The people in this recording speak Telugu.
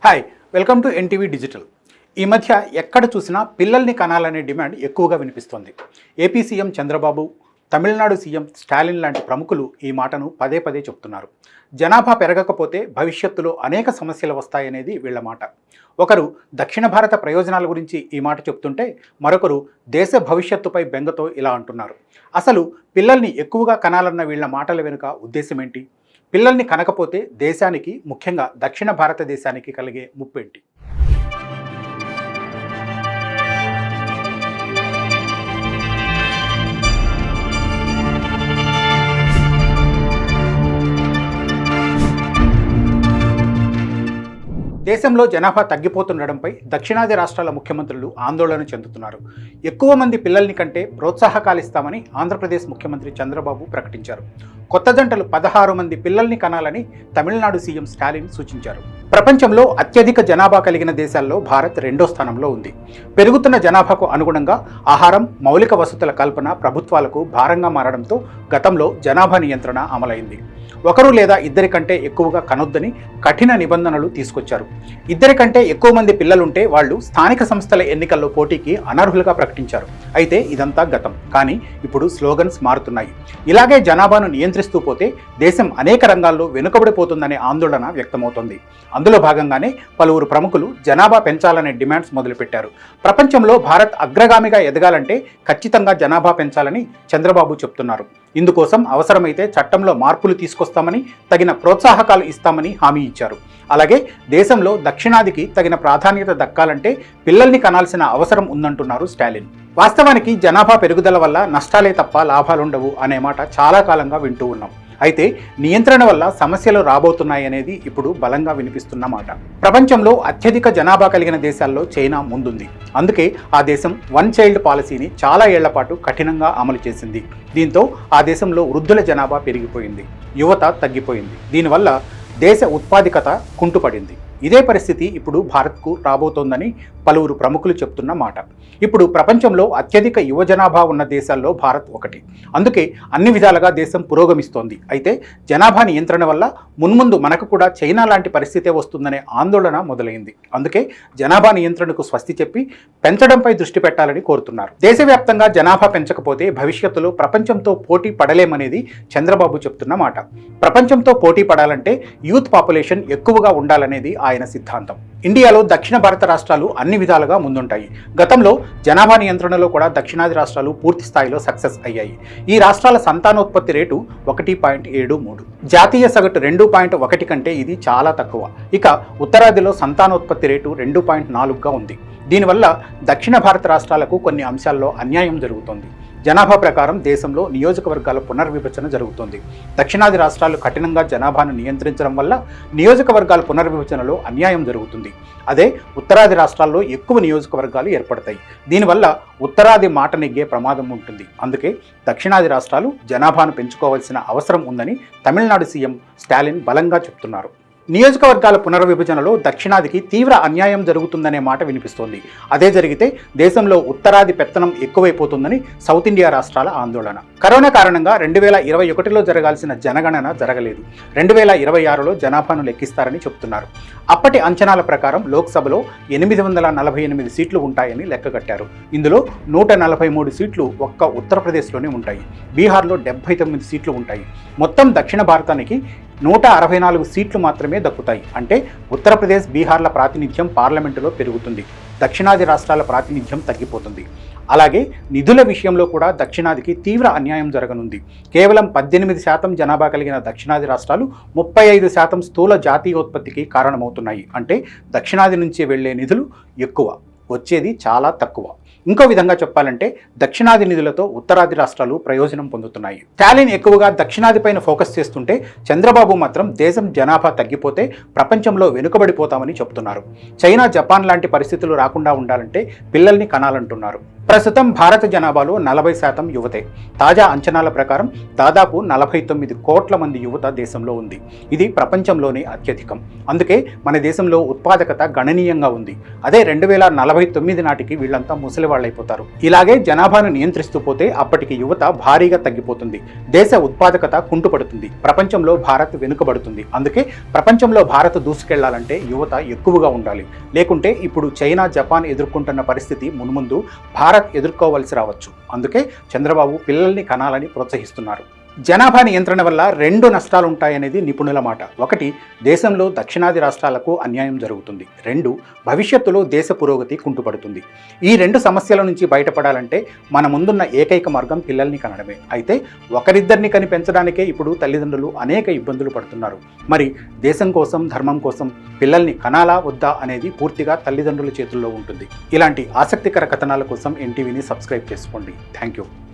Hi, welcome to NTV digital. ఈ మధ్య ఎక్కడ చూసినా పిల్లల్ని కనాలనే డిమాండ్ ఎక్కువగా వినిపిస్తోంది. AP CM Chandrababu, Tamil Nadu CM Stalin లాంటి ప్రముఖులు ఈ మాటను పదే పదే చెప్తున్నారు. జనాభా పెరగకపోతే భవిష్యత్తులో అనేక సమస్యలు వస్తాయనేది వీళ్ల మాట. ఒకరు దక్షిణ భారత ప్రయోజనాల గురించి ఈ మాట చెప్తుంటే, మరొకరు దేశ భవిష్యత్తుపై బెంగతో ఇలా అంటున్నారు. అసలు పిల్లల్ని ఎక్కువగా కనాలన్న వీళ్ల మాటల వెనుక ఉద్దేశం ఏంటి? పిల్లల్ని కనకపోతే దేశానికి, ముఖ్యంగా దక్షిణ భారతదేశానికి కలిగే ముప్పేంటి? దేశంలో జనాభా తగ్గిపోతుండడంపై దక్షిణాది రాష్ట్రాల ముఖ్యమంత్రులు ఆందోళన చెందుతున్నారు. ఎక్కువ మంది పిల్లల్ని కంటే ప్రోత్సాహకాలు ఇస్తామని ఆంధ్రప్రదేశ్ ముఖ్యమంత్రి చంద్రబాబు ప్రకటించారు. కొత్త జంటలు 16 మంది పిల్లల్ని కనాలని తమిళనాడు సీఎం స్టాలిన్ సూచించారు. ప్రపంచంలో అత్యధిక జనాభా కలిగిన దేశాల్లో భారత్ 2వ స్థానంలో ఉంది. పెరుగుతున్న జనాభాకు అనుగుణంగా ఆహారం, మౌలిక వసతుల కల్పన ప్రభుత్వాలకు భారంగా మారడంతో గతంలో జనాభా నియంత్రణ అమలైంది. ఒకరు లేదా ఇద్దరి కంటే ఎక్కువగా కనొద్దని కఠిన నిబంధనలు తీసుకొచ్చారు. ఇద్దరి కంటే ఎక్కువ మంది పిల్లలుంటే వాళ్ళు స్థానిక సంస్థల ఎన్నికల్లో పోటీకి అనర్హులుగా ప్రకటించారు. అయితే ఇదంతా గతం. కానీ ఇప్పుడు స్లోగన్స్ మారుతున్నాయి. ఇలాగే జనాభాను నియంత్రిస్తూ పోతే దేశం అనేక రంగాల్లో వెనుకబడిపోతుందనే ఆందోళన వ్యక్తమవుతోంది. అందులో భాగంగానే పలువురు ప్రముఖులు జనాభా పెంచాలనే డిమాండ్స్ మొదలుపెట్టారు. ప్రపంచంలో భారత్ అగ్రగామిగా ఎదగాలంటే ఖచ్చితంగా జనాభా పెంచాలని చంద్రబాబు చెప్తున్నారు. ఇందుకోసం అవసరమైతే చట్టంలో మార్పులు తీసుకొస్తామని, తగిన ప్రోత్సాహకాలు ఇస్తామని హామీ ఇచ్చారు. అలాగే దేశంలో దక్షిణాదికి తగిన ప్రాధాన్యత దక్కాలంటే పిల్లల్ని కనాల్సిన అవసరం ఉందంటున్నారు స్టాలిన్. వాస్తవానికి జనాభా పెరుగుదల వల్ల నష్టాలే తప్ప లాభాలుండవు అనే మాట చాలా కాలంగా వింటూ ఉన్నాం. అయితే నియంత్రణ వల్ల సమస్యలు రాబోతున్నాయనేది ఇప్పుడు బలంగా వినిపిస్తున్న మాట. ప్రపంచంలో అత్యధిక జనాభా కలిగిన దేశాల్లో చైనా ముందుంది. అందుకే ఆ దేశం 1 చైల్డ్ పాలసీని చాలా ఏళ్ల పాటు కఠినంగా అమలు చేసింది. దీంతో ఆ దేశంలో వృద్ధుల జనాభా పెరిగిపోయింది, యువత తగ్గిపోయింది. దీనివల్ల దేశ ఉత్పాదకత కుంటుపడింది. ఇదే పరిస్థితి ఇప్పుడు భారత్కు రాబోతోందని పలువురు ప్రముఖులు చెప్తున్న మాట. ఇప్పుడు ప్రపంచంలో అత్యధిక యువ జనాభా ఉన్న దేశాల్లో భారత్ ఒకటి. అందుకే అన్ని విధాలుగా దేశం పురోగమిస్తోంది. అయితే జనాభా నియంత్రణ వల్ల మున్ముందు మనకు కూడా చైనా లాంటి పరిస్థితే వస్తుందనే ఆందోళన మొదలైంది. అందుకే జనాభా నియంత్రణకు స్వస్తి చెప్పి పెంచడంపై దృష్టి పెట్టాలని కోరుతున్నారు. దేశవ్యాప్తంగా జనాభా పెంచకపోతే భవిష్యత్తులో ప్రపంచంతో పోటీ పడలేమనేది చంద్రబాబు చెప్తున్న మాట. ప్రపంచంతో పోటీ పడాలంటే యూత్ పాపులేషన్ ఎక్కువగా ఉండాలనేది ఆయన సిద్ధాంతం. ఇండియాలో దక్షిణ భారత రాష్ట్రాలు అన్ని విధాలుగా ముందుంటాయి. గతంలో జనాభా నియంత్రణలో కూడా దక్షిణాది రాష్ట్రాలు పూర్తి స్థాయిలో సక్సెస్ అయ్యాయి. ఈ రాష్ట్రాల సంతానోత్పత్తి రేటు 1.73, జాతీయ సగటు 2.1 కంటే ఇది చాలా తక్కువ. ఇక ఉత్తరాదిలో సంతానోత్పత్తి రేటు 2.4గా ఉంది. దీనివల్ల దక్షిణ భారత రాష్ట్రాలకు కొన్ని అంశాల్లో అన్యాయం జరుగుతోంది. జనాభా ప్రకారం దేశంలో నియోజకవర్గాల పునర్విభజన జరుగుతుంది. దక్షిణాది రాష్ట్రాలు కఠినంగా జనాభాను నియంత్రించడం వల్ల నియోజకవర్గాల పునర్విభజనలో అన్యాయం జరుగుతుంది. అదే ఉత్తరాది రాష్ట్రాల్లో ఎక్కువ నియోజకవర్గాలు ఏర్పడతాయి. దీనివల్ల ఉత్తరాది మాట నెగ్గే ప్రమాదం ఉంటుంది. అందుకే దక్షిణాది రాష్ట్రాలు జనాభాను పెంచుకోవాల్సిన అవసరం ఉందని తమిళనాడు సీఎం స్టాలిన్ బలంగా చెప్తున్నారు. నియోజకవర్గాల పునర్విభజనలో దక్షిణాదికి తీవ్ర అన్యాయం జరుగుతుందనే మాట వినిపిస్తోంది. అదే జరిగితే దేశంలో ఉత్తరాది పెత్తనం ఎక్కువైపోతుందని సౌత్ ఇండియా రాష్ట్రాల ఆందోళన. కరోనా కారణంగా 2021లో జరగాల్సిన జనగణన జరగలేదు. 2026లో జనాభాను లెక్కిస్తారని చెబుతున్నారు. అప్పటి అంచనాల ప్రకారం లోక్సభలో 848 సీట్లు ఉంటాయని లెక్కగట్టారు. ఇందులో 143 సీట్లు ఒక్క ఉత్తరప్రదేశ్లోనే ఉంటాయి. బీహార్లో 79 సీట్లు ఉంటాయి. మొత్తం దక్షిణ భారతానికి 164 సీట్లు మాత్రమే దక్కుతాయి. అంటే ఉత్తరప్రదేశ్, బీహార్ల ప్రాతినిధ్యం పార్లమెంటులో పెరుగుతుంది, దక్షిణాది రాష్ట్రాల ప్రాతినిధ్యం తగ్గిపోతుంది. అలాగే నిధుల విషయంలో కూడా దక్షిణాదికి తీవ్ర అన్యాయం జరగనుంది. కేవలం 18% జనాభా కలిగిన దక్షిణాది రాష్ట్రాలు 35% స్థూల జాతీయోత్పత్తికి కారణమవుతున్నాయి. అంటే దక్షిణాది నుంచి వెళ్లే నిధులు ఎక్కువ, వచ్చేది చాలా తక్కువ. ఇంకో విధంగా చెప్పాలంటే దక్షిణాది నిధులతో ఉత్తరాది రాష్ట్రాలు ప్రయోజనం పొందుతున్నాయి. స్టాలిన్ ఎక్కువగా దక్షిణాదిపైన ఫోకస్ చేస్తుంటే చంద్రబాబు మాత్రం దేశం జనాభా తగ్గిపోతే ప్రపంచంలో వెనుకబడిపోతామని చెబుతున్నారు. చైనా, జపాన్ లాంటి పరిస్థితులు రాకుండా ఉండాలంటే పిల్లల్ని కనాలంటున్నారు. ప్రస్తుతం భారత జనాభాలో 40% యువతే. తాజా అంచనాల ప్రకారం దాదాపు 49 కోట్ల మంది యువత దేశంలో ఉంది. ఇది ప్రపంచంలోనే అత్యధికం. అందుకే మన దేశంలో ఉత్పాదకత గణనీయంగా ఉంది. అదే 2049 నాటికి వీళ్ళంతా ముసలివాళ్ళైపోతారు. ఇలాగే జనాభాను నియంత్రిస్తూ పోతే అప్పటికి యువత భారీగా తగ్గిపోతుంది. దేశ ఉత్పాదకత కుంటుపడుతుంది. ప్రపంచంలో భారత్ వెనుకబడుతుంది. అందుకే ప్రపంచంలో భారత్ దూసుకెళ్లాలంటే యువత ఎక్కువగా ఉండాలి. లేకుంటే ఇప్పుడు చైనా, జపాన్ ఎదుర్కొంటున్న పరిస్థితి మున్ముందు భారత్ ఎదుర్కోవాల్సి రావచ్చు. అందుకే చంద్రబాబు పిల్లల్ని కనాలని ప్రోత్సహిస్తున్నారు. జనాభా నియంత్రణ వల్ల 2 నష్టాలు ఉంటాయనేది నిపుణుల మాట. 1, దేశంలో దక్షిణాది రాష్ట్రాలకు అన్యాయం జరుగుతుంది. 2, భవిష్యత్తులో దేశ పురోగతి కుంటుపడుతుంది. ఈ 2 సమస్యల నుంచి బయటపడాలంటే మన ముందున్న ఏకైక మార్గం పిల్లల్ని కనడమే. అయితే ఒకరిద్దరిని కని పెంచడానికే ఇప్పుడు తల్లిదండ్రులు అనేక ఇబ్బందులు పడుతున్నారు. మరి దేశం కోసం, ధర్మం కోసం పిల్లల్ని కనాలా వద్దా అనేది పూర్తిగా తల్లిదండ్రుల చేతుల్లో ఉంటుంది. ఇలాంటి ఆసక్తికర కథనాల కోసం ఎన్టీవీని సబ్స్క్రైబ్ చేసుకోండి. Thank you.